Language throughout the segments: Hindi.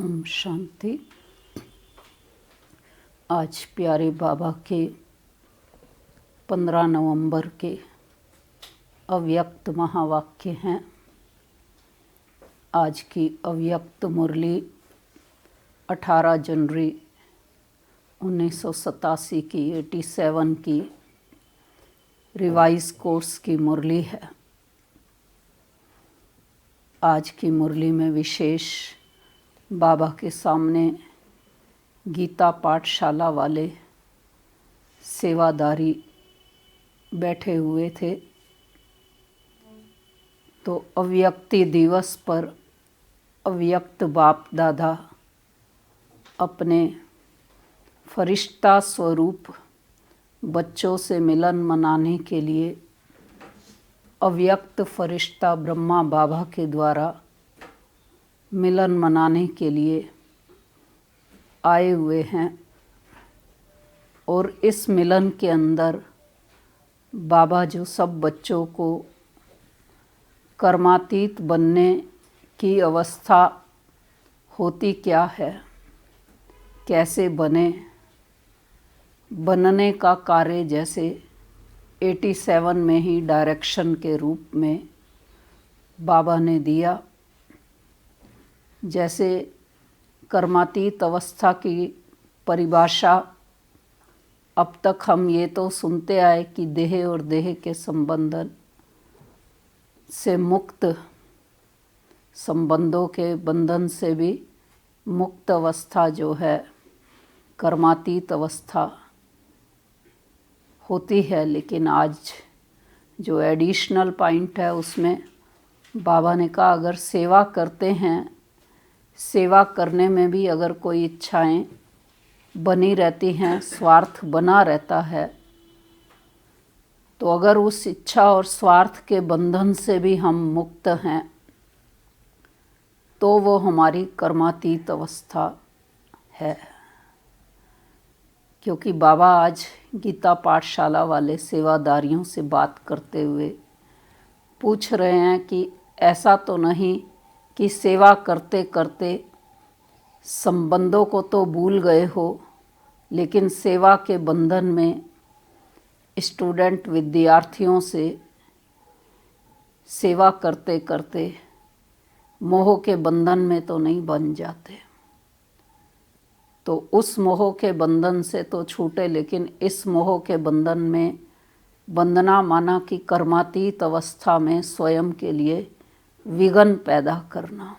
ओम शांति। आज प्यारे बाबा के 15 नवंबर के अव्यक्त महावाक्य हैं। आज की अव्यक्त मुरली 18 जनवरी 1987 की 87 की रिवाइज कोर्स की मुरली है। आज की मुरली में विशेष बाबा के सामने गीता पाठशाला वाले सेवादारी बैठे हुए थे, तो अव्यक्ति दिवस पर अव्यक्त बाप दादा अपने फरिश्ता स्वरूप बच्चों से मिलन मनाने के लिए अव्यक्त फरिश्ता ब्रह्मा बाबा के द्वारा मिलन मनाने के लिए आए हुए हैं। और इस मिलन के अंदर बाबा जो सब बच्चों को कर्मातीत बनने की अवस्था होती क्या है, कैसे बनने का कार्य जैसे 87 में ही डायरेक्शन के रूप में बाबा ने दिया। जैसे कर्मातीत अवस्था की परिभाषा अब तक हम ये तो सुनते आए कि देह और देह के संबंधन से मुक्त, संबंधों के बंधन से भी मुक्त अवस्था जो है कर्मातीत अवस्था होती है। लेकिन आज जो एडिशनल पॉइंट है उसमें बाबा ने कहा अगर सेवा करते हैं, सेवा करने में भी अगर कोई इच्छाएं बनी रहती हैं, स्वार्थ बना रहता है, तो अगर उस इच्छा और स्वार्थ के बंधन से भी हम मुक्त हैं तो वो हमारी कर्मातीत अवस्था है। क्योंकि बाबा आज गीता पाठशाला वाले सेवादारियों से बात करते हुए पूछ रहे हैं कि ऐसा तो नहीं कि सेवा करते करते संबंधों को तो भूल गए हो, लेकिन सेवा के बंधन में स्टूडेंट विद्यार्थियों से सेवा करते करते मोह के बंधन में तो नहीं बन जाते। तो उस मोह के बंधन से तो छूटे, लेकिन इस मोह के बंधन में बंधना माना कि कर्मातीत अवस्था में स्वयं के लिए विघ्न पैदा करना।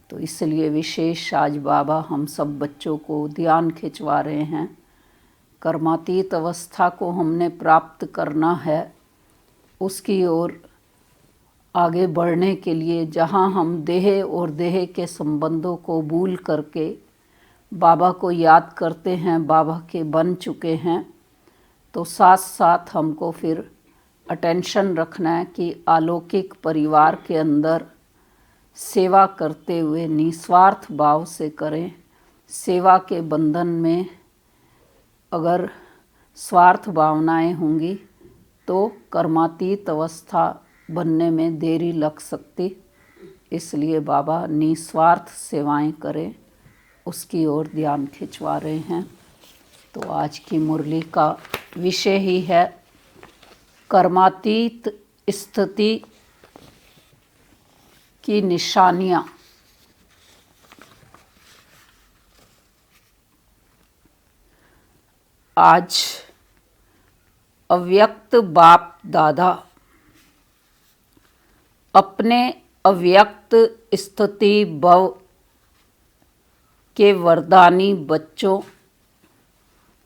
तो इसलिए विशेष आज बाबा हम सब बच्चों को ध्यान खिंचवा रहे हैं। कर्मातीत अवस्था को हमने प्राप्त करना है, उसकी ओर आगे बढ़ने के लिए जहाँ हम देह और देह के संबंधों को भूल करके बाबा को याद करते हैं, बाबा के बन चुके हैं, तो साथ साथ हमको फिर अटेंशन रखना है कि अलौकिक परिवार के अंदर सेवा करते हुए निस्वार्थ भाव से करें। सेवा के बंधन में अगर स्वार्थ भावनाएं होंगी तो कर्मातीत अवस्था बनने में देरी लग सकती। इसलिए बाबा निस्वार्थ सेवाएं करें, उसकी ओर ध्यान खिंचवा रहे हैं। तो आज की मुरली का विषय ही है कर्मातीत स्थिति की निशानियां। आज अव्यक्त बाप दादा अपने अव्यक्त स्थिति भव के वरदानी बच्चों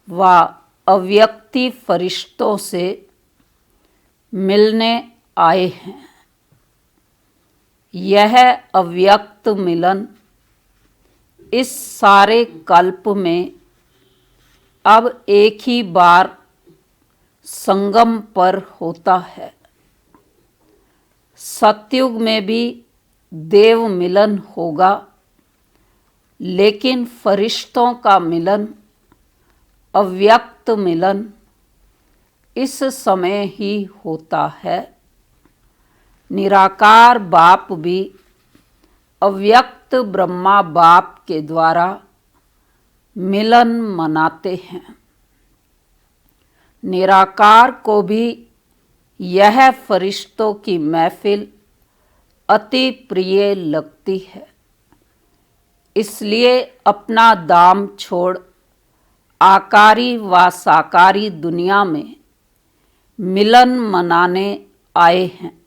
व अव्यक्ति फरिश्तों से मिलने आए हैं। यह अव्यक्त मिलन इस सारे कल्प में अब एक ही बार संगम पर होता है। सतयुग में भी देव मिलन होगा, लेकिन फरिश्तों का मिलन, अव्यक्त मिलन इस समय ही होता है। निराकार बाप भी अव्यक्त सप्त ब्रह्मा बाप के द्वारा मिलन मनाते हैं। निराकार को भी यह फरिश्तों की महफिल अति प्रिय लगती है, इसलिए अपना दाम छोड़ आकारी व साकारी दुनिया में मिलन मनाने आए हैं।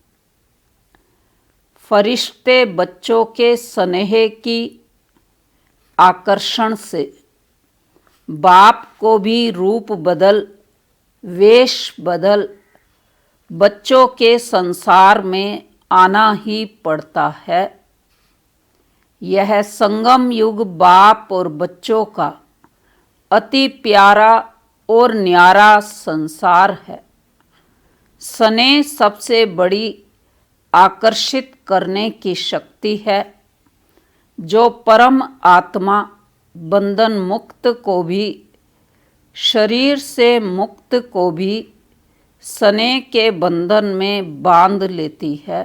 फरिश्ते बच्चों के स्नेह की आकर्षण से बाप को भी रूप बदल वेश बदल बच्चों के संसार में आना ही पड़ता है। यह संगम युग बाप और बच्चों का अति प्यारा और न्यारा संसार है। स्नेह सबसे बड़ी आकर्षित करने की शक्ति है, जो परम आत्मा बंधन मुक्त को भी, शरीर से मुक्त को भी स्नेह के बंधन में बांध लेती है।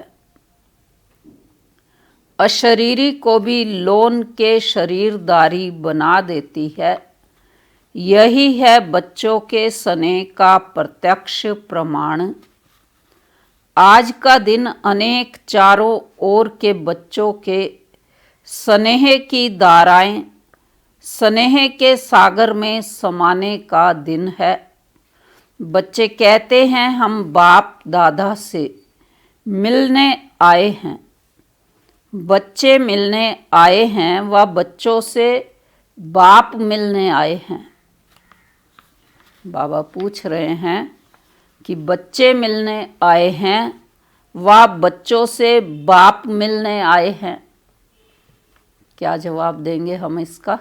अशरीरी को भी लोन के शरीरदारी बना देती है। यही है बच्चों के स्नेह का प्रत्यक्ष प्रमाण। आज का दिन अनेक चारों ओर के बच्चों के स्नेह की धाराएं स्नेह के सागर में समाने का दिन है। बच्चे कहते हैं हम बाप दादा से मिलने आए हैं। बच्चे मिलने आए हैं व बच्चों से बाप मिलने आए हैं। बाबा पूछ रहे हैं कि बच्चे मिलने आए हैं व बच्चों से बाप मिलने आए हैं। क्या जवाब देंगे हम इसका?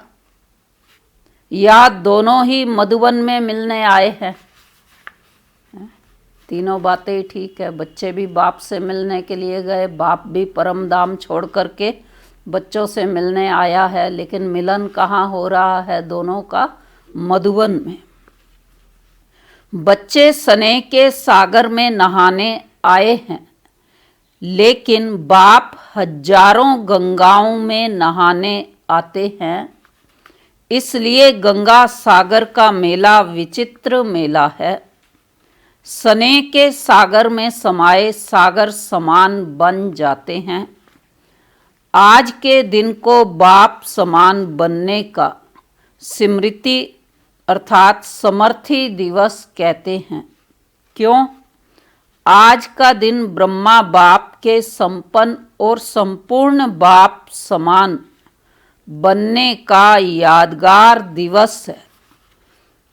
या दोनों ही मधुबन में मिलने आए हैं? तीनों बातें ठीक है। बच्चे भी बाप से मिलने के लिए गए, बाप भी परम धाम छोड़ करके बच्चों से मिलने आया है, लेकिन मिलन कहाँ हो रहा है दोनों का? मधुबन में। बच्चे स्नेह के सागर में नहाने आए हैं, लेकिन बाप हजारों गंगाओं में नहाने आते हैं। इसलिए गंगा सागर का मेला विचित्र मेला है। स्नेह के सागर में समाये सागर समान बन जाते हैं। आज के दिन को बाप समान बनने का स्मृति अर्थात समर्थी दिवस कहते हैं। क्यों? आज का दिन ब्रह्मा बाप के संपन्न और संपूर्ण बाप समान बनने का यादगार दिवस है।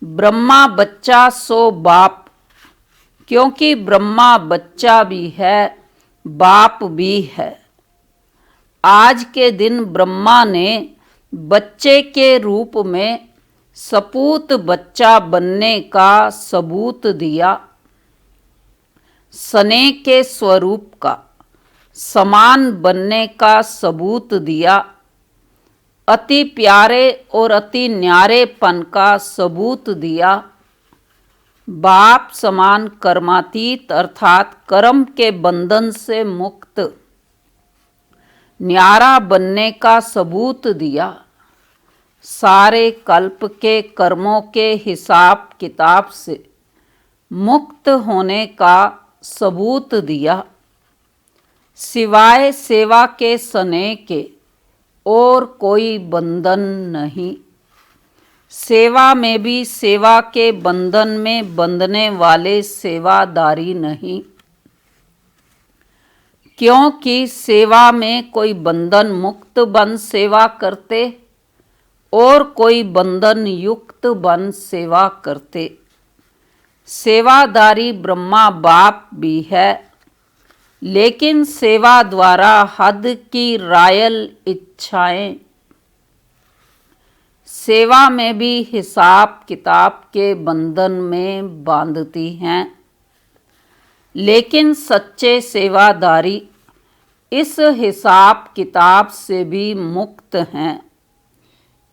ब्रह्मा बच्चा सो बाप, क्योंकि ब्रह्मा बच्चा भी है, बाप भी है। आज के दिन ब्रह्मा ने बच्चे के रूप में सपूत बच्चा बनने का सबूत दिया। स्नेह के स्वरूप का समान बनने का सबूत दिया। अति प्यारे और अति न्यारेपन का सबूत दिया। बाप समान कर्मातीत अर्थात कर्म के बंधन से मुक्त न्यारा बनने का सबूत दिया। सारे कल्प के कर्मों के हिसाब किताब से मुक्त होने का सबूत दिया। सिवाय सेवा के स्नेह के और कोई बंधन नहीं। सेवा में भी सेवा के बंधन में बंधने वाले सेवादारी नहीं, क्योंकि सेवा में कोई बंधन मुक्त बन सेवा करते और कोई बंधन युक्त बन सेवा करते। सेवादारी ब्रह्मा बाप भी है, लेकिन सेवा द्वारा हद की रायल इच्छाएं सेवा में भी हिसाब किताब के बंधन में बांधती हैं। लेकिन सच्चे सेवादारी इस हिसाब किताब से भी मुक्त हैं।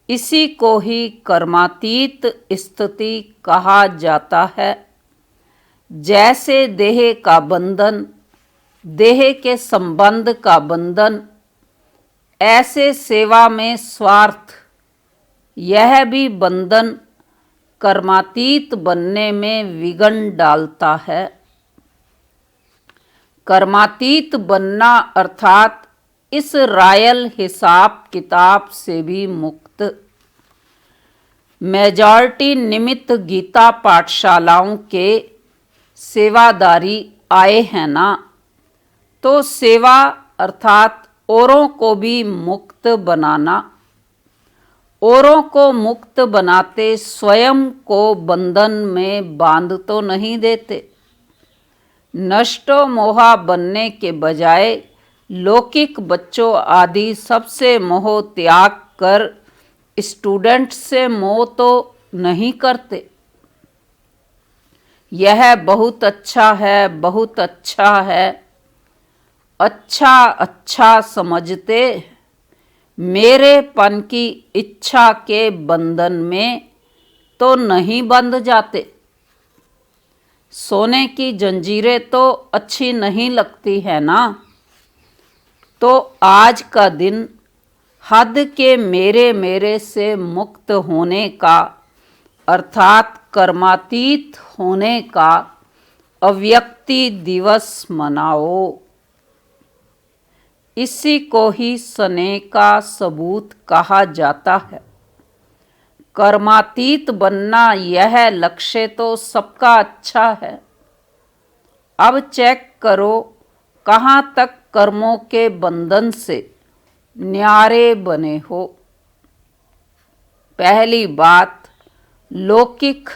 इसी को ही कर्मातीत स्थिति कहा जाता है। जैसे देह का बंधन, देह के संबंध का बंधन, ऐसे सेवा में स्वार्थ, यह भी बंधन कर्मातीत बनने में विघ्न डालता है। कर्मातीत बनना अर्थात इस रायल हिसाब किताब से भी मुक्त। मेजॉरिटी निमित्त गीता पाठशालाओं के सेवादारी आए हैं ना, तो सेवा अर्थात औरों को भी मुक्त बनाना। औरों को मुक्त बनाते स्वयं को बंधन में बांध तो नहीं देते। नष्टो मोहा बनने के बजाय लौकिक बच्चों आदि सबसे मोह त्याग कर स्टूडेंट से मोह तो नहीं करते। यह बहुत अच्छा है, बहुत अच्छा है, अच्छा अच्छा समझते मेरेपन की इच्छा के बंधन में तो नहीं बंध जाते। सोने की जंजीरें तो अच्छी नहीं लगती है ना, तो आज का दिन हद के मेरे से मुक्त होने का अर्थात कर्मातीत होने का अव्यक्ति दिवस मनाओ। इसी को ही स्नेह का सबूत कहा जाता है। कर्मातीत बनना यह लक्ष्य तो सबका अच्छा है। अब चेक करो कहाँ तक कर्मों के बंधन से न्यारे बने हो। पहली बात, लौकिक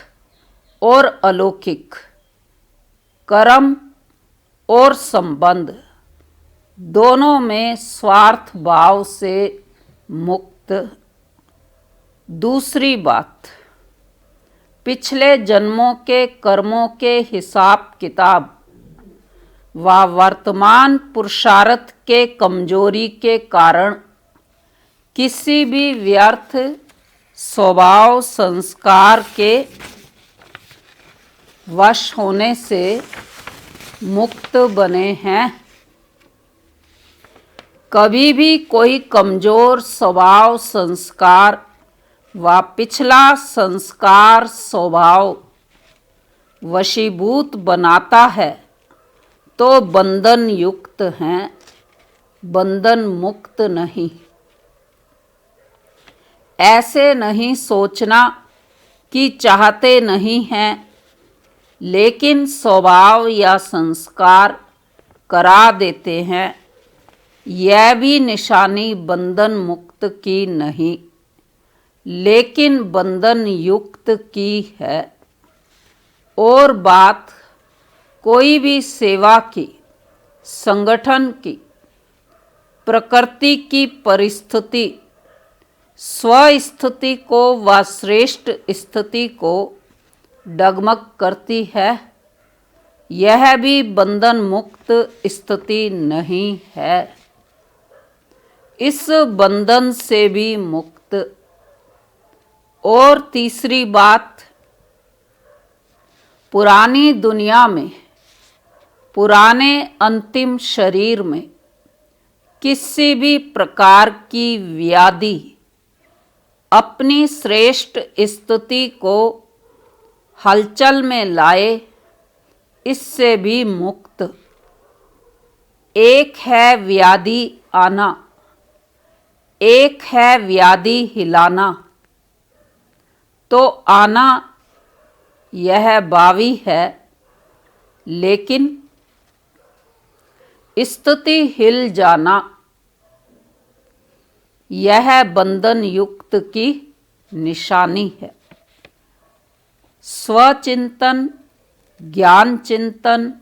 और अलौकिक कर्म और संबंध दोनों में स्वार्थ भाव से मुक्त। दूसरी बात, पिछले जन्मों के कर्मों के हिसाब किताब व वर्तमान पुरुषार्थ के कमजोरी के कारण किसी भी व्यर्थ स्वभाव संस्कार के वश होने से मुक्त बने हैं। कभी भी कोई कमजोर स्वभाव संस्कार व पिछला संस्कार स्वभाव वशीभूत बनाता है तो बंधन युक्त हैं, बंधन मुक्त नहीं। ऐसे नहीं सोचना कि चाहते नहीं हैं, लेकिन स्वभाव या संस्कार करा देते हैं, यह भी निशानी बंधन मुक्त की नहीं, लेकिन बंधन युक्त की है। और बात कोई भी सेवा की, संगठन की, प्रकृति की परिस्थिति, स्वस्थिति को व श्रेष्ठ स्थिति को डगमग करती है, यह भी बंधन मुक्त स्थिति नहीं है। इस बंधन से भी मुक्त। और तीसरी बात, पुरानी दुनिया में, पुराने अंतिम शरीर में किसी भी प्रकार की व्याधि अपनी श्रेष्ठ स्थिति को हलचल में लाए, इससे भी मुक्त। एक है व्याधि आना, एक है व्याधि हिलाना। तो आना यह भावी है, लेकिन स्थिति हिल जाना यह बंधन युक्त की निशानी है। स्वचिंतन, ज्ञान चिंतन,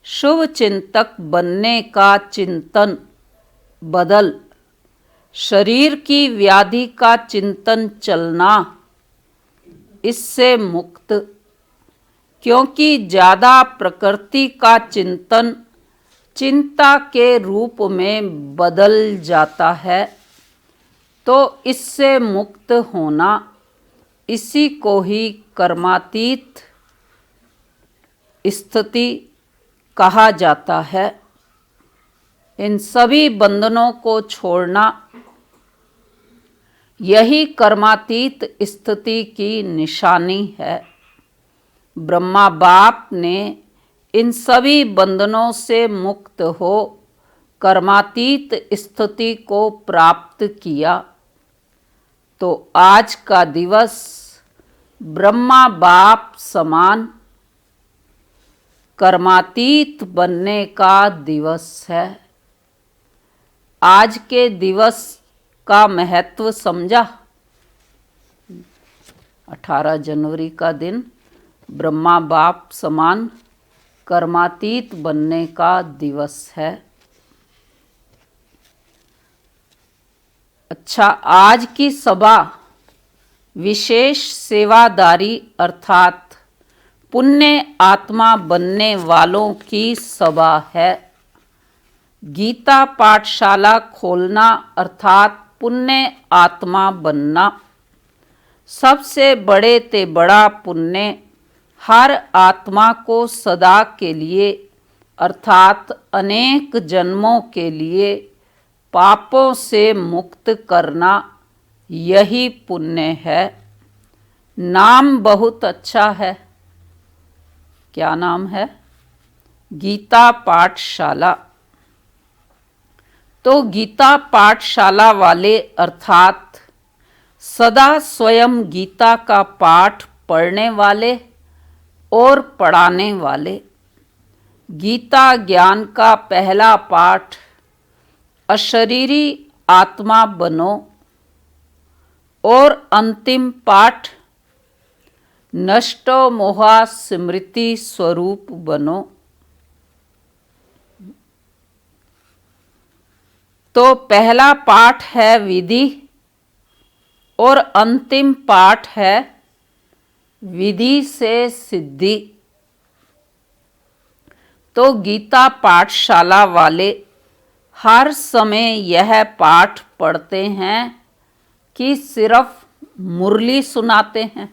शुभ चिंतक बनने का चिंतन बदल शरीर की व्याधि का चिंतन चलना, इससे मुक्त। क्योंकि ज़्यादा प्रकृति का चिंतन चिंता के रूप में बदल जाता है, तो इससे मुक्त होना, इसी को ही कर्मातीत स्थिति कहा जाता है। इन सभी बंधनों को छोड़ना यही कर्मातीत स्थिति की निशानी है। ब्रह्मा बाप ने इन सभी बंधनों से मुक्त हो कर्मातीत स्थिति को प्राप्त किया। तो आज का दिवस ब्रह्मा बाप समान कर्मातीत बनने का दिवस है। आज के दिवस का महत्व समझा। 18 जनवरी का दिन ब्रह्मा बाप समान कर्मातीत बनने का दिवस है। अच्छा, आज की सभा विशेष सेवादारी अर्थात पुण्य आत्मा बनने वालों की सभा है। गीता पाठशाला खोलना अर्थात पुण्य आत्मा बनना। सबसे बड़े ते बड़ा पुण्य हर आत्मा को सदा के लिए अर्थात अनेक जन्मों के लिए पापों से मुक्त करना, यही पुण्य है। नाम बहुत अच्छा है। क्या नाम है? गीता पाठशाला। तो गीता पाठशाला वाले अर्थात सदा स्वयं गीता का पाठ पढ़ने वाले और पढ़ाने वाले। गीता ज्ञान का पहला पाठ अशरीरी आत्मा बनो और अंतिम पाठ नष्टो मोहा स्मृति स्वरूप बनो। तो पहला पाठ है विधि और अंतिम पाठ है विधि से सिद्धि। तो गीता पाठशाला वाले हर समय यह पाठ पढ़ते हैं कि सिर्फ मुरली सुनाते हैं,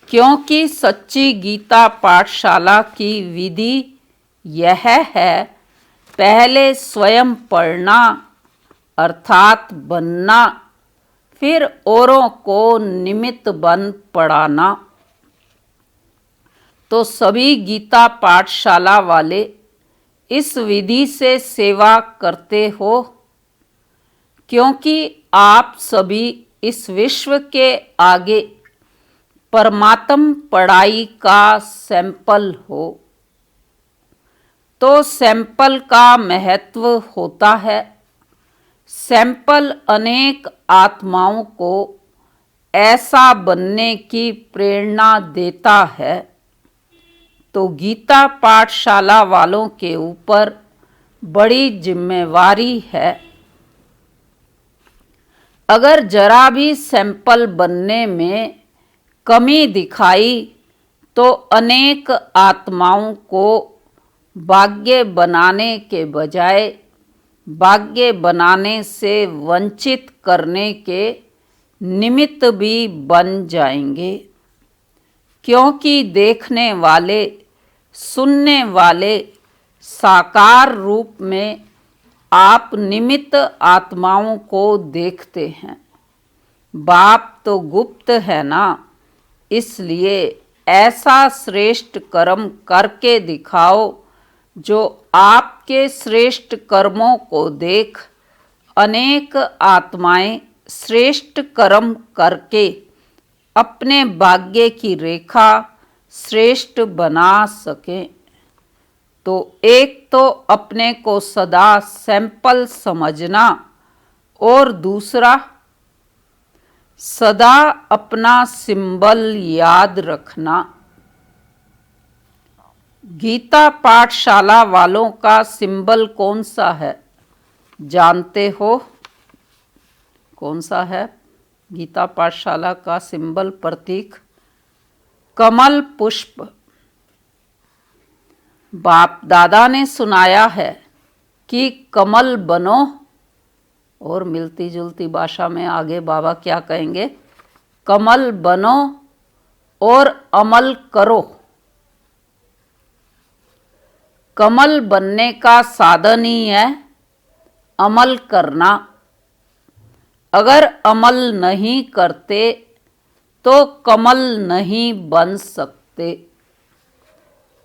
क्योंकि सच्ची गीता पाठशाला की विधि यह है, पहले स्वयं पढ़ना अर्थात बनना, फिर औरों को निमित्त बन पढ़ाना। तो सभी गीता पाठशाला वाले इस विधि से सेवा करते हो, क्योंकि आप सभी इस विश्व के आगे परमात्म पढ़ाई का सैंपल हो। तो सैंपल का महत्व होता है। सैंपल अनेक आत्माओं को ऐसा बनने की प्रेरणा देता है। तो गीता पाठशाला वालों के ऊपर बड़ी जिम्मेवारी है। अगर जरा भी सैंपल बनने में कमी दिखाई तो अनेक आत्माओं को भाग्य बनाने के बजाय भाग्य बनाने से वंचित करने के निमित्त भी बन जाएंगे, क्योंकि देखने वाले सुनने वाले साकार रूप में आप निमित्त आत्माओं को देखते हैं। बाप तो गुप्त है ना, इसलिए ऐसा श्रेष्ठ कर्म करके दिखाओ जो आपके श्रेष्ठ कर्मों को देख अनेक आत्माएं श्रेष्ठ कर्म करके अपने भाग्य की रेखा श्रेष्ठ बना सकें। तो एक तो अपने को सदा सैंपल समझना और दूसरा सदा अपना सिंबल याद रखना। गीता पाठशाला वालों का सिंबल कौन सा है, जानते हो? कौन सा है गीता पाठशाला का सिंबल, प्रतीक? कमल पुष्प। बाप दादा ने सुनाया है कि कमल बनो, और मिलती जुलती भाषा में आगे बाबा क्या कहेंगे? कमल बनो और अमल करो। कमल बनने का साधन ही है अमल करना। अगर अमल नहीं करते तो कमल नहीं बन सकते।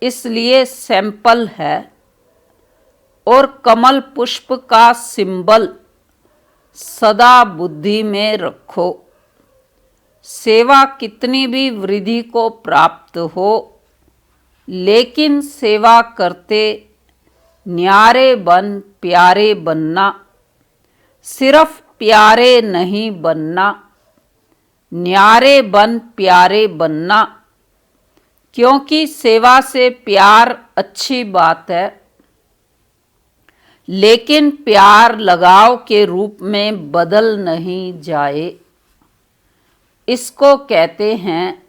इसलिए सैंपल है और कमल पुष्प का सिंबल सदा बुद्धि में रखो। सेवा कितनी भी वृद्धि को प्राप्त हो, लेकिन सेवा करते न्यारे बन प्यारे बनना। सिर्फ प्यारे नहीं बनना, न्यारे बन प्यारे बनना। क्योंकि सेवा से प्यार अच्छी बात है, लेकिन प्यार लगाव के रूप में बदल नहीं जाए। इसको कहते हैं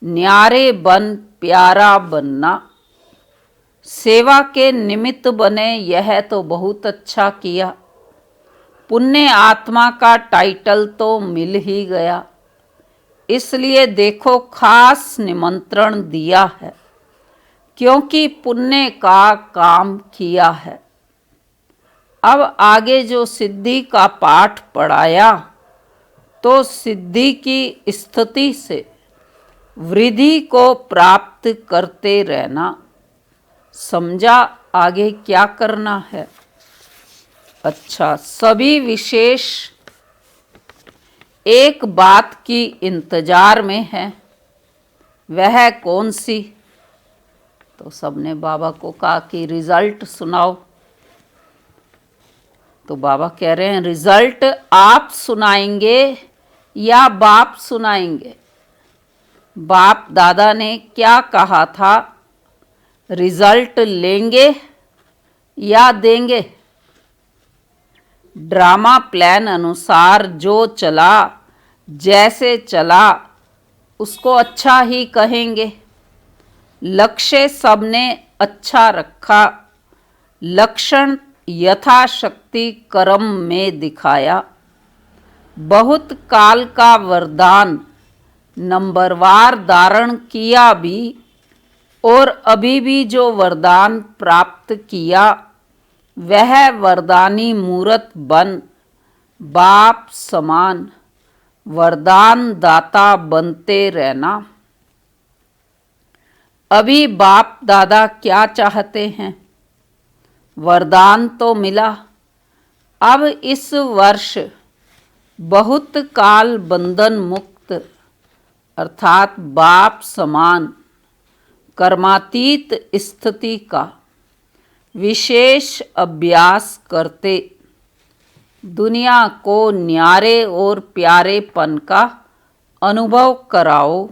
न्यारे बन प्यारा बनना। सेवा के निमित्त बने, यह तो बहुत अच्छा किया। पुण्य आत्मा का टाइटल तो मिल ही गया। इसलिए देखो खास निमंत्रण दिया है, क्योंकि पुण्य का काम किया है। अब आगे जो सिद्धि का पाठ पढ़ाया, तो सिद्धि की स्थिति से वृद्धि को प्राप्त करते रहना। समझा आगे क्या करना है? अच्छा, सभी विशेष एक बात की इंतजार में है। वह कौन सी? तो सबने बाबा को कहा कि रिजल्ट सुनाओ। तो बाबा कह रहे हैं रिजल्ट आप सुनाएंगे या बाप सुनाएंगे? बाप दादा ने क्या कहा था? रिजल्ट लेंगे या देंगे? ड्रामा प्लान अनुसार जो चला, जैसे चला, उसको अच्छा ही कहेंगे। लक्ष्य सबने अच्छा रखा, लक्षण यथाशक्ति कर्म में दिखाया। बहुत काल का वरदान नंबरवार धारण किया भी, और अभी भी जो वरदान प्राप्त किया, वह वरदानी मूर्त बन बाप समान वरदान दाता बनते रहना। अभी बाप दादा क्या चाहते हैं? वरदान तो मिला, अब इस वर्ष बहुत काल बंधन मुक्त अर्थात बाप समान कर्मातीत स्थिति का विशेष अभ्यास करते दुनिया को न्यारे और प्यारेपन का अनुभव कराओ।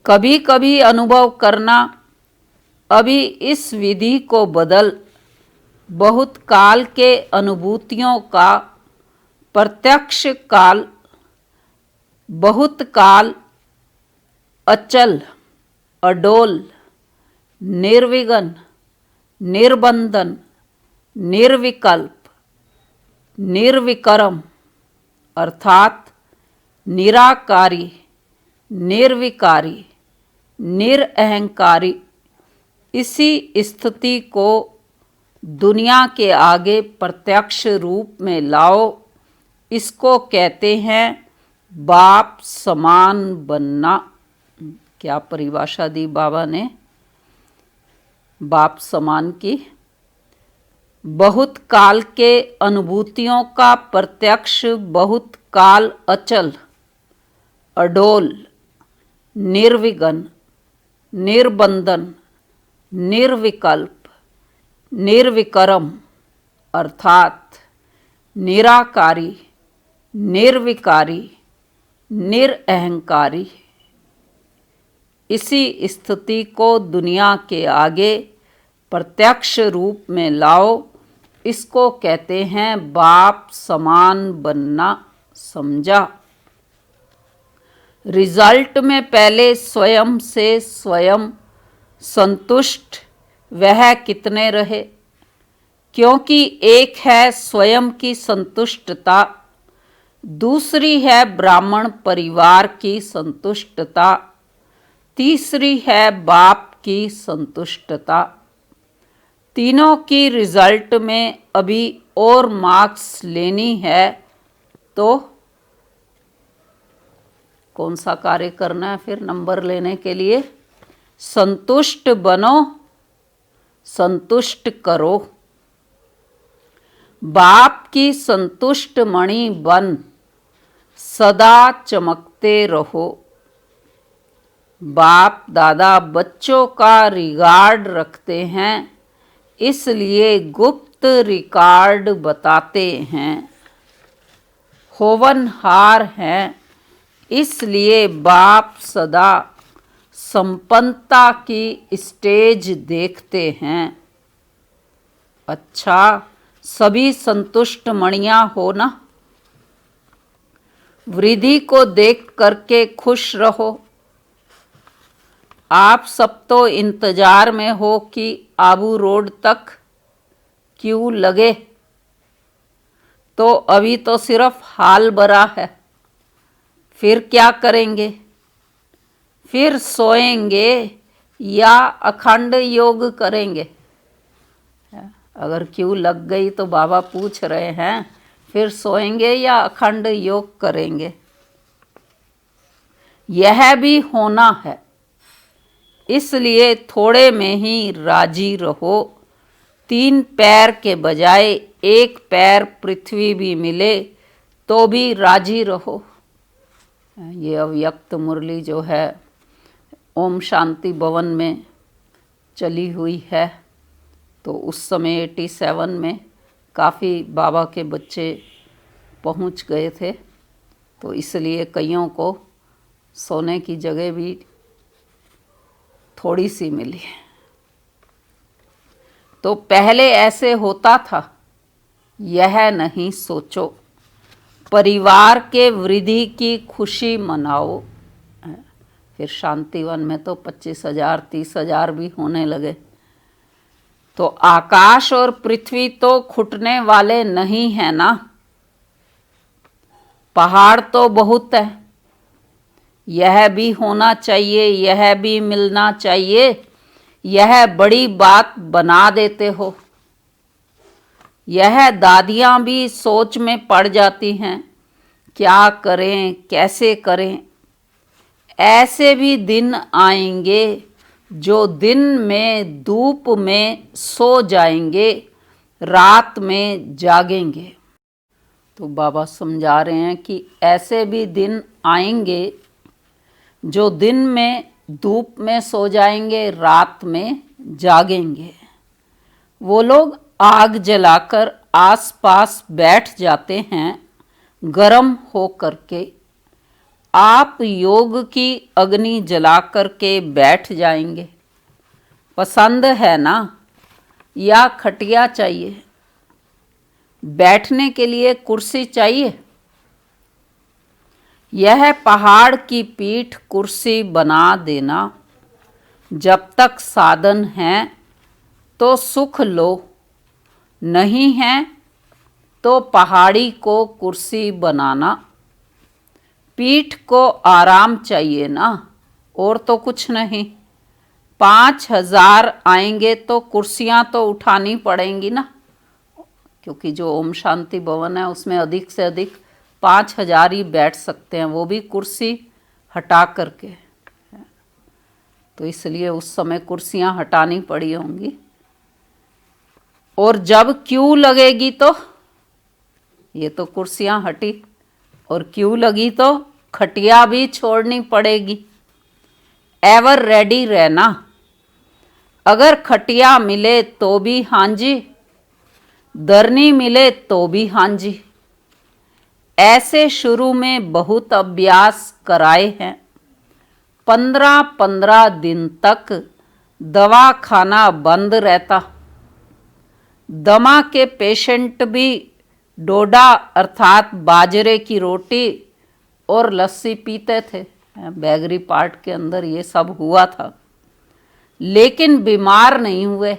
कभी कभी अनुभव करना। अभी इस विधि को बदल बहुत काल के अनुभूतियों का प्रत्यक्ष काल, बहुत काल अचल, अडोल, निर्विघ्न, निर्बंधन, निर्विकल्प, निर्विकर्म अर्थात निराकारी, निर्विकारी, निरअहंकारी, इसी स्थिति को दुनिया के आगे प्रत्यक्ष रूप में लाओ। इसको कहते हैं बाप समान बनना। क्या परिभाषा दी बाबा ने बाप समान की? बहुत काल के अनुभूतियों का प्रत्यक्ष, बहुत काल अचल, अडोल, निर्विघ्न, निर्बंधन, निर्विकल्प, निर्विकर्म अर्थात निराकारी, निर्विकारी, निरअहंकारी, इसी स्थिति को दुनिया के आगे प्रत्यक्ष रूप में लाओ। इसको कहते हैं बाप समान बनना। समझा? रिजल्ट में पहले स्वयं से स्वयं संतुष्ट वह कितने रहे, क्योंकि एक है स्वयं की संतुष्टता, दूसरी है ब्राह्मण परिवार की संतुष्टता, तीसरी है बाप की संतुष्टता। तीनों की रिजल्ट में अभी और मार्क्स लेनी है तो कौन सा कार्य करना है फिर नंबर लेने के लिए? संतुष्ट बनो, संतुष्ट करो। बाप की संतुष्ट मणि बन सदा चमकते रहो। बाप दादा बच्चों का रिगार्ड रखते हैं, इसलिए गुप्त रिकॉर्ड बताते हैं। होवनहार हैं, इसलिए बाप सदा संपन्नता की स्टेज देखते हैं। अच्छा, सभी संतुष्ट मणियां हो ना? वृद्धि को देख करके खुश रहो। आप सब तो इंतजार में हो कि आबू रोड तक क्यू लगे, तो अभी तो सिर्फ हाल भरा है। फिर क्या करेंगे? फिर सोएंगे या अखंड योग करेंगे? अगर क्यू लग गई तो बाबा पूछ रहे हैं फिर सोएंगे या अखंड योग करेंगे? यह भी होना है, इसलिए थोड़े में ही राजी रहो। 3 पैर के बजाय 1 पैर पृथ्वी भी मिले तो भी राजी रहो। ये अव्यक्त मुरली जो है ओम शांति भवन में चली हुई है, तो उस समय 87 में काफ़ी बाबा के बच्चे पहुंच गए थे, तो इसलिए कईयों को सोने की जगह भी थोड़ी सी मिली। तो पहले ऐसे होता था, यह नहीं सोचो। परिवार के वृद्धि की खुशी मनाओ। फिर शांतिवन में तो 25,000 30,000 भी होने लगे। तो आकाश और पृथ्वी तो खुटने वाले नहीं है ना? पहाड़ तो बहुत है, यह भी होना चाहिए, यह भी मिलना चाहिए। यह बड़ी बात बना देते हो। यह दादियाँ भी सोच में पड़ जाती हैं, क्या करें, कैसे करें। ऐसे भी दिन आएंगे जो दिन में धूप में सो जाएंगे, रात में जागेंगे। तो बाबा समझा रहे हैं कि ऐसे भी दिन आएंगे जो दिन में धूप में सो जाएंगे, रात में जागेंगे। वो लोग आग जलाकर आसपास बैठ जाते हैं गरम हो करके। आप योग की अग्नि जला करके बैठ जाएंगे। पसंद है ना? या खटिया चाहिए? बैठने के लिए कुर्सी चाहिए? यह पहाड़ की पीठ कुर्सी बना देना। जब तक साधन है तो सुख लो, नहीं है तो पहाड़ी को कुर्सी बनाना। पीठ को आराम चाहिए ना, और तो कुछ नहीं। 5,000 आएंगे तो कुर्सियां तो उठानी पड़ेंगी ना, क्योंकि जो ओम शांति भवन है उसमें अधिक से अधिक 5,000 ही बैठ सकते हैं, वो भी कुर्सी हटा करके। तो इसलिए उस समय कुर्सियां हटानी पड़ी होंगी। और जब क्यू लगेगी तो ये तो कुर्सियां हटी, और क्यू लगी तो खटिया भी छोड़नी पड़ेगी। एवर रेडी रहना। अगर खटिया मिले तो भी हाँ जी, दरनी मिले तो भी हाँ जी। ऐसे शुरू में बहुत अभ्यास कराए हैं। 15-15 दिन तक दवा खाना बंद रहता। दमा के पेशेंट भी डोडा अर्थात बाजरे की रोटी और लस्सी पीते थे। बैगरी पार्ट के अंदर ये सब हुआ था, लेकिन बीमार नहीं हुए,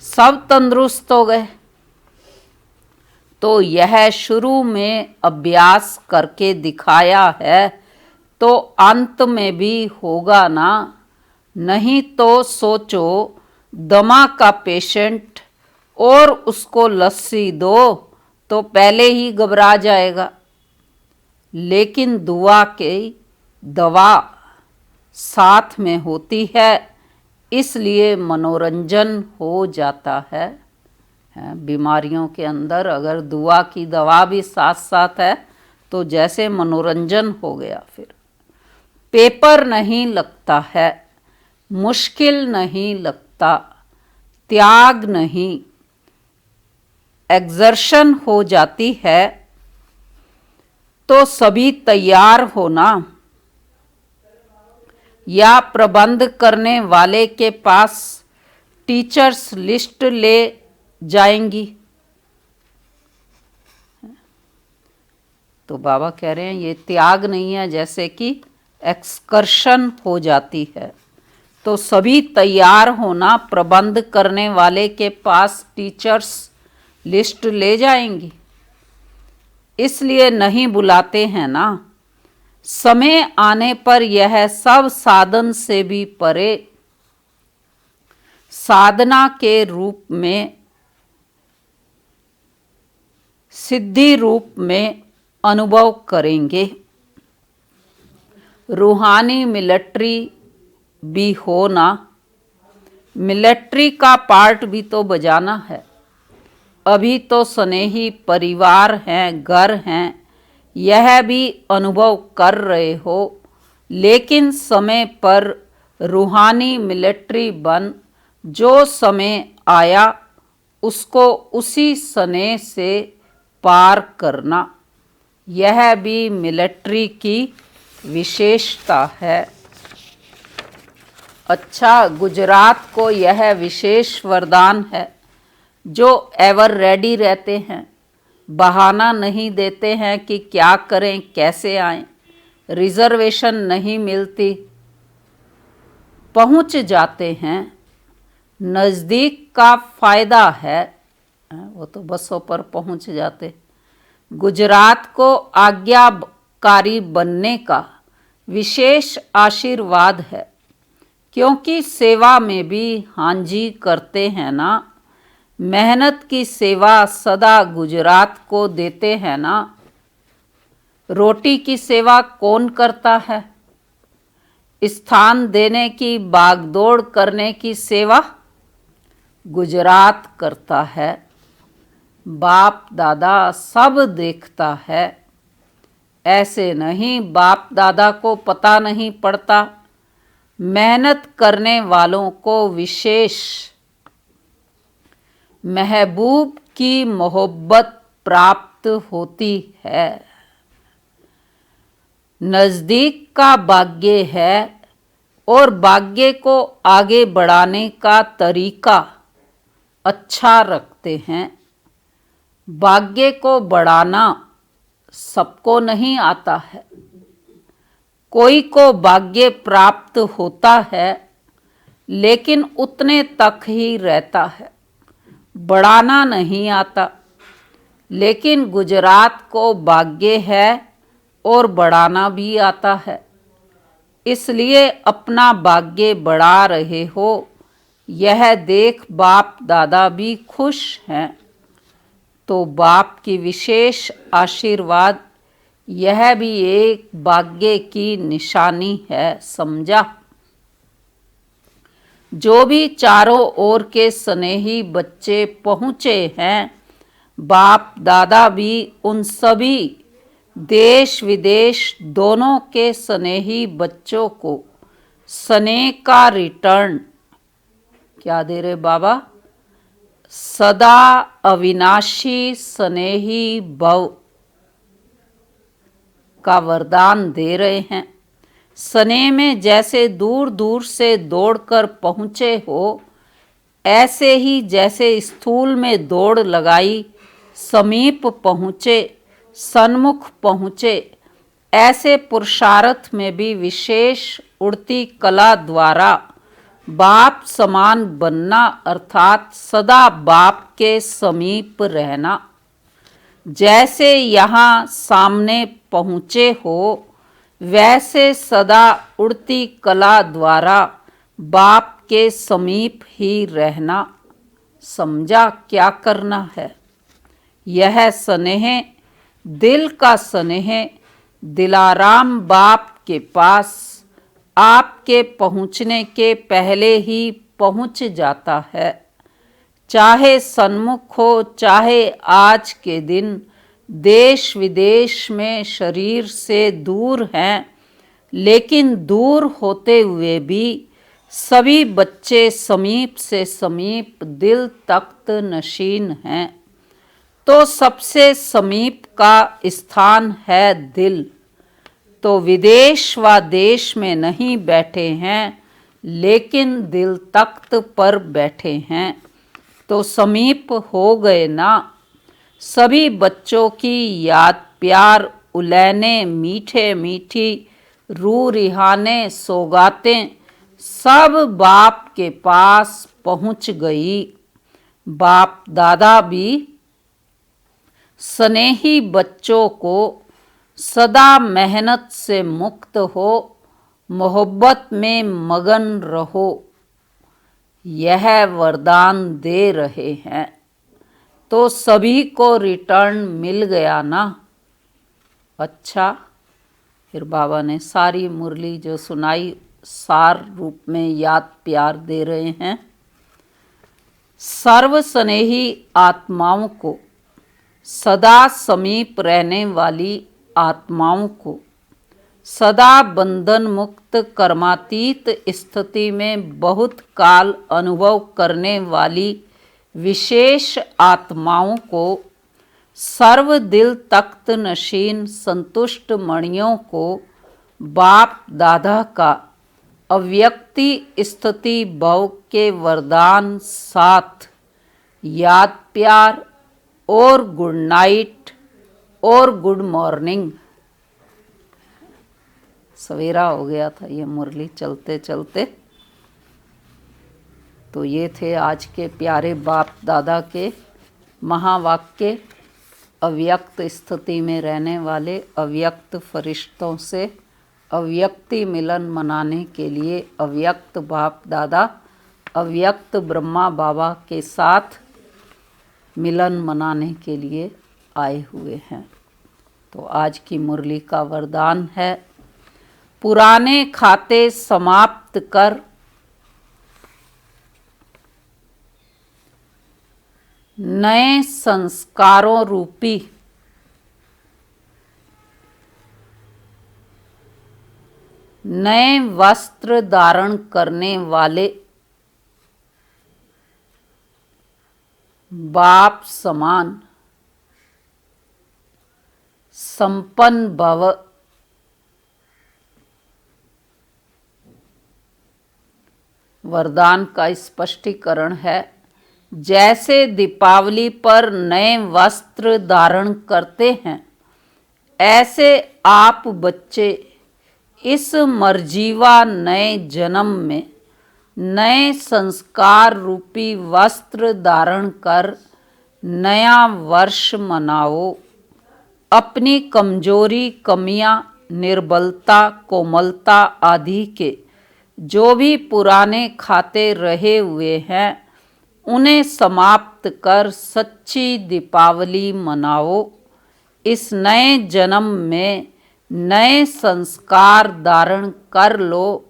सब तंदुरुस्त हो गए। तो यह शुरू में अभ्यास करके दिखाया है, तो अंत में भी होगा ना। नहीं तो सोचो, दमा का पेशेंट और उसको लस्सी दो तो पहले ही घबरा जाएगा, लेकिन दुआ की दवा साथ में होती है, इसलिए मनोरंजन हो जाता है। बीमारियों के अंदर अगर दुआ की दवा भी साथ साथ है तो जैसे मनोरंजन हो गया। फिर पेपर नहीं लगता है, मुश्किल नहीं लगता, त्याग नहीं, एग्जर्शन हो जाती है, तो सभी तैयार होना या प्रबंध करने वाले के पास टीचर्स लिस्ट ले जाएंगी। तो बाबा कह रहे हैं ये त्याग नहीं है, जैसे कि एक्सकर्शन हो जाती है। तो सभी तैयार होना, प्रबंध करने वाले के पास टीचर्स लिस्ट ले जाएंगी, इसलिए नहीं बुलाते हैं ना। समय आने पर यह सब साधन से भी परे साधना के रूप में, सिद्धि रूप में अनुभव करेंगे। रूहानी मिलिट्री भी हो ना, मिलिट्री का पार्ट भी तो बजाना है। अभी तो स्नेही परिवार हैं, घर हैं, यह भी अनुभव कर रहे हो, लेकिन समय पर रूहानी मिलिट्री बन, जो समय आया उसको उसी स्नेह से पार करना, यह भी मिलिट्री की विशेषता है। अच्छा, गुजरात को यह विशेष वरदान है, जो एवर रेडी रहते हैं, बहाना नहीं देते हैं कि क्या करें, कैसे आएं, रिजर्वेशन नहीं मिलती, पहुंच जाते हैं। नज़दीक का फ़ायदा है, वो तो बसों पर पहुंच जाते। गुजरात को आज्ञाकारी बनने का विशेष आशीर्वाद है, क्योंकि सेवा में भी हांजी करते हैं ना। मेहनत की सेवा सदा गुजरात को देते हैं ना। रोटी की सेवा कौन करता है? स्थान देने की, भागदौड़ करने की सेवा गुजरात करता है। बाप दादा सब देखता है। ऐसे नहीं बाप दादा को पता नहीं पड़ता। मेहनत करने वालों को विशेष महबूब की मोहब्बत प्राप्त होती है। नज़दीक का भाग्य है, और भाग्य को आगे बढ़ाने का तरीका अच्छा रखते हैं। भाग्य को बढ़ाना सबको नहीं आता है। कोई को भाग्य प्राप्त होता है, लेकिन उतने तक ही रहता है, बढ़ाना नहीं आता। लेकिन गुजरात को भाग्य है और बढ़ाना भी आता है, इसलिए अपना भाग्य बढ़ा रहे हो, यह देख बाप दादा भी खुश हैं। तो बाप की विशेष आशीर्वाद, यह भी एक भाग्य की निशानी है, समझा। जो भी चारों ओर के स्नेही बच्चे पहुँचे हैं, बाप दादा भी उन सभी देश विदेश दोनों के स्नेही बच्चों को स्नेह का रिटर्न क्या दे रहे बाबा? सदा अविनाशी स्नेही भव का वरदान दे रहे हैं। स्नेह में जैसे दूर दूर से दौड़कर पहुँचे हो, ऐसे ही जैसे स्थूल में दौड़ लगाई समीप पहुँचे, सन्मुख पहुँचे, ऐसे पुरुषार्थ में भी विशेष उड़ती कला द्वारा बाप समान बनना, अर्थात सदा बाप के समीप रहना। जैसे यहाँ सामने पहुँचे हो, वैसे सदा उड़ती कला द्वारा बाप के समीप ही रहना। समझा क्या करना है? यह स्नेह दिल का स्नेह दिलाराम बाप के पास आपके पहुँचने के पहले ही पहुँच जाता है। चाहे सन्मुख हो, चाहे आज के दिन देश विदेश में शरीर से दूर हैं, लेकिन दूर होते हुए भी सभी बच्चे समीप से समीप दिल तख्त नशीन हैं। तो सबसे समीप का स्थान है दिल। तो विदेश व देश में नहीं बैठे हैं, लेकिन दिल तख्त पर बैठे हैं, तो समीप हो गए ना। सभी बच्चों की याद प्यार उलैने मीठे मीठी रू रिहाने सौगातें सब बाप के पास पहुंच गई। बाप दादा भी स्नेही बच्चों को सदा मेहनत से मुक्त हो, मोहब्बत में मगन रहो, यह वरदान दे रहे हैं। तो सभी को रिटर्न मिल गया ना। अच्छा, फिर बाबा ने सारी मुरली जो सुनाई सार रूप में याद प्यार दे रहे हैं। सर्व स्नेही आत्माओं को, सदा समीप रहने वाली आत्माओं को, सदा बंधन मुक्त कर्मातीत स्थिति में बहुत काल अनुभव करने वाली विशेष आत्माओं को, सर्व दिल तख्त नशीन संतुष्ट मणियों को बाप दादा का अव्यक्ति स्थिति भव के वरदान साथ याद प्यार और गुड नाइट और गुड मॉर्निंग। सवेरा हो गया था ये मुरली चलते चलते। तो ये थे आज के प्यारे बाप दादा के महावाक्य। अव्यक्त स्थिति में रहने वाले अव्यक्त फरिश्तों से अव्यक्ति मिलन मनाने के लिए अव्यक्त बाप दादा अव्यक्त ब्रह्मा बाबा के साथ मिलन मनाने के लिए आए हुए हैं। तो आज की मुरली का वरदान है, पुराने खाते समाप्त कर नए संस्कारों रूपी नए वस्त्र धारण करने वाले बाप समान संपन्न भव। वरदान का स्पष्टीकरण है, जैसे दीपावली पर नए वस्त्र धारण करते हैं, ऐसे आप बच्चे इस मर्जीवा नए जन्म में नए संस्कार रूपी वस्त्र धारण कर नया वर्ष मनाओ। अपनी कमजोरी, कमियां, निर्बलता, कोमलता आदि के जो भी पुराने खाते रहे हुए हैं, उन्हें समाप्त कर सच्ची दीपावली मनाओ। इस नए जन्म में नए संस्कार धारण कर लो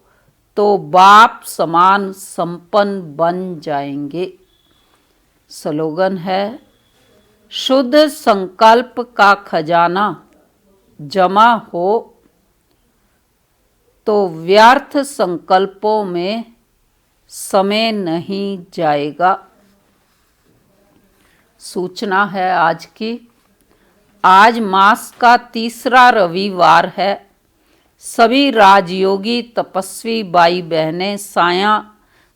तो बाप समान संपन्न बन जाएंगे। स्लोगन है, शुद्ध संकल्प का खजाना जमा हो तो व्यर्थ संकल्पों में समय नहीं जाएगा। सूचना है आज की, आज मास का तीसरा रविवार है। सभी राजयोगी तपस्वी भाई बहनें साया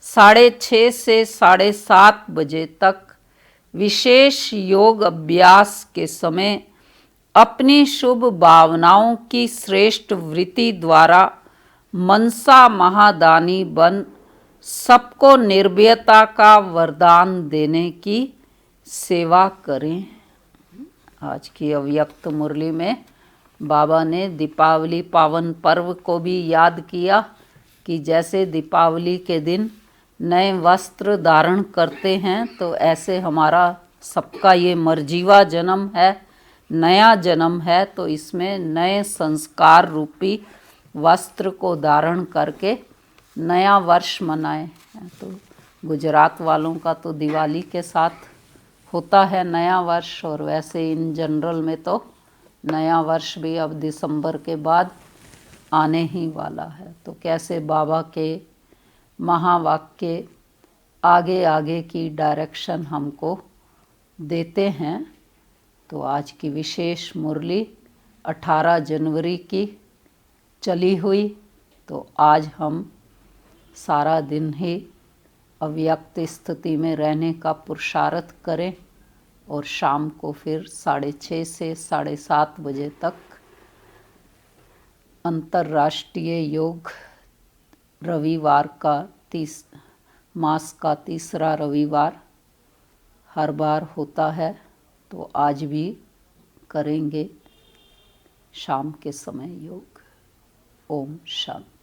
6:30 से 7:30 बजे तक विशेष योग अभ्यास के समय अपनी शुभ भावनाओं की श्रेष्ठ वृत्ति द्वारा मनसा महादानी बन सबको निर्भयता का वरदान देने की सेवा करें। आज की अव्यक्त मुरली में बाबा ने दीपावली पावन पर्व को भी याद किया कि जैसे दीपावली के दिन नए वस्त्र धारण करते हैं, तो ऐसे हमारा सबका ये मर्जीवा जन्म है, नया जन्म है, तो इसमें नए संस्कार रूपी वस्त्र को धारण करके नया वर्ष मनाएं। तो गुजरात वालों का तो दिवाली के साथ होता है नया वर्ष, और वैसे इन जनरल में तो नया वर्ष भी अब दिसंबर के बाद आने ही वाला है। तो कैसे बाबा के महावाक्य आगे आगे की डायरेक्शन हमको देते हैं। तो आज की विशेष मुरली 18 जनवरी की चली हुई। तो आज हम सारा दिन ही अव्यक्त स्थिति में रहने का पुरुषार्थ करें, और शाम को फिर 6:30 से 7:30 बजे तक अंतर्राष्ट्रीय योग रविवार का मास का तीसरा रविवार हर बार होता है, तो आज भी करेंगे शाम के समय योग। ओम शांति।